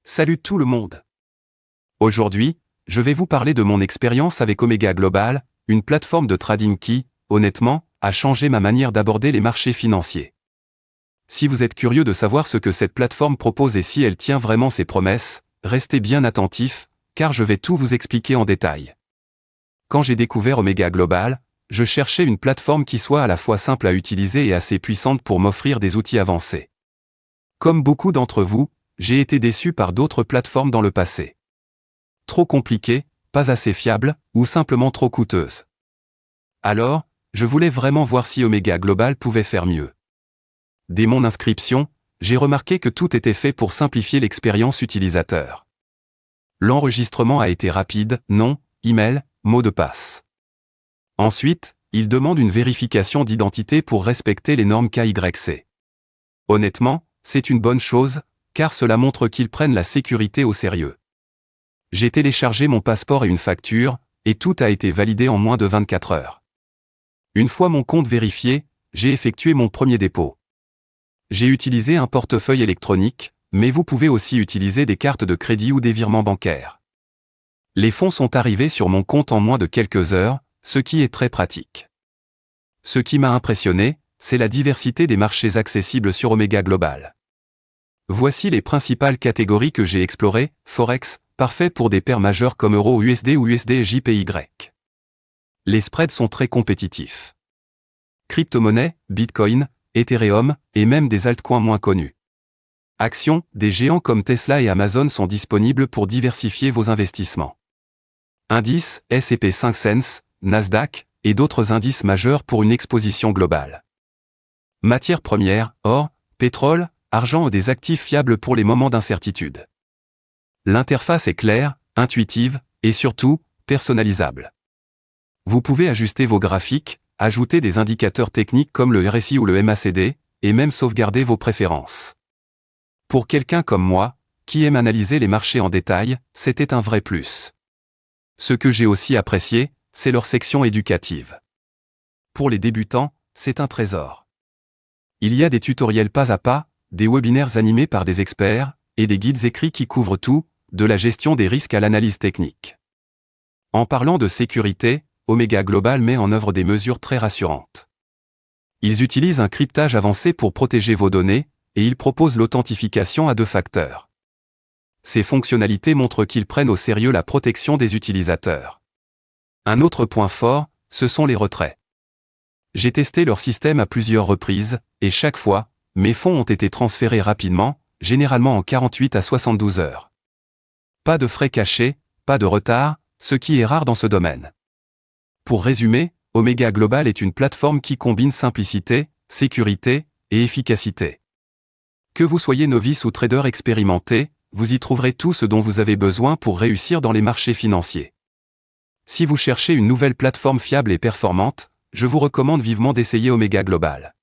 Salut tout le monde. Aujourd'hui, je vais vous parler de mon expérience avec Omega Global, une plateforme de trading qui, honnêtement, a changé ma manière d'aborder les marchés financiers. Si vous êtes curieux de savoir ce que cette plateforme propose et si elle tient vraiment ses promesses, restez bien attentifs, car je vais tout vous expliquer en détail. Quand j'ai découvert Omega Global, je cherchais une plateforme qui soit à la fois simple à utiliser et assez puissante pour m'offrir des outils avancés. Comme beaucoup d'entre vous, j'ai été déçu par d'autres plateformes dans le passé. Trop compliquées, pas assez fiables, ou simplement trop coûteuses. Alors, je voulais vraiment voir si Omega Global pouvait faire mieux. Dès mon inscription, j'ai remarqué que tout était fait pour simplifier l'expérience utilisateur. L'enregistrement a été rapide, nom, email, mot de passe. Ensuite, il demande une vérification d'identité pour respecter les normes KYC. Honnêtement, c'est une bonne chose, car cela montre qu'ils prennent la sécurité au sérieux. J'ai téléchargé mon passeport et une facture, et tout a été validé en moins de 24 heures. Une fois mon compte vérifié, j'ai effectué mon premier dépôt. J'ai utilisé un portefeuille électronique, mais vous pouvez aussi utiliser des cartes de crédit ou des virements bancaires. Les fonds sont arrivés sur mon compte en moins de quelques heures, ce qui est très pratique. Ce qui m'a impressionné, c'est la diversité des marchés accessibles sur Omega Global. Voici les principales catégories que j'ai explorées. Forex, parfait pour des paires majeures comme Euro USD ou USD JPY. Les spreads sont très compétitifs. Crypto-monnaies, Bitcoin, Ethereum, et même des altcoins moins connus. Actions, des géants comme Tesla et Amazon sont disponibles pour diversifier vos investissements. Indices, S&P 500, Nasdaq, et d'autres indices majeurs pour une exposition globale. Matières premières, or, pétrole, argent ou des actifs fiables pour les moments d'incertitude. L'interface est claire, intuitive, et surtout, personnalisable. Vous pouvez ajuster vos graphiques, ajouter des indicateurs techniques comme le RSI ou le MACD, et même sauvegarder vos préférences. Pour quelqu'un comme moi, qui aime analyser les marchés en détail, c'était un vrai plus. Ce que j'ai aussi apprécié, c'est leur section éducative. Pour les débutants, c'est un trésor. Il y a des tutoriels pas à pas, des webinaires animés par des experts, et des guides écrits qui couvrent tout, de la gestion des risques à l'analyse technique. En parlant de sécurité, Omega Global met en œuvre des mesures très rassurantes. Ils utilisent un cryptage avancé pour protéger vos données, et ils proposent l'authentification à 2 facteurs. Ces fonctionnalités montrent qu'ils prennent au sérieux la protection des utilisateurs. Un autre point fort, ce sont les retraits. J'ai testé leur système à plusieurs reprises, et chaque fois, mes fonds ont été transférés rapidement, généralement en 48 à 72 heures. Pas de frais cachés, pas de retard, ce qui est rare dans ce domaine. Pour résumer, Omega Global est une plateforme qui combine simplicité, sécurité et efficacité. Que vous soyez novice ou trader expérimenté, vous y trouverez tout ce dont vous avez besoin pour réussir dans les marchés financiers. Si vous cherchez une nouvelle plateforme fiable et performante, je vous recommande vivement d'essayer Omega Global.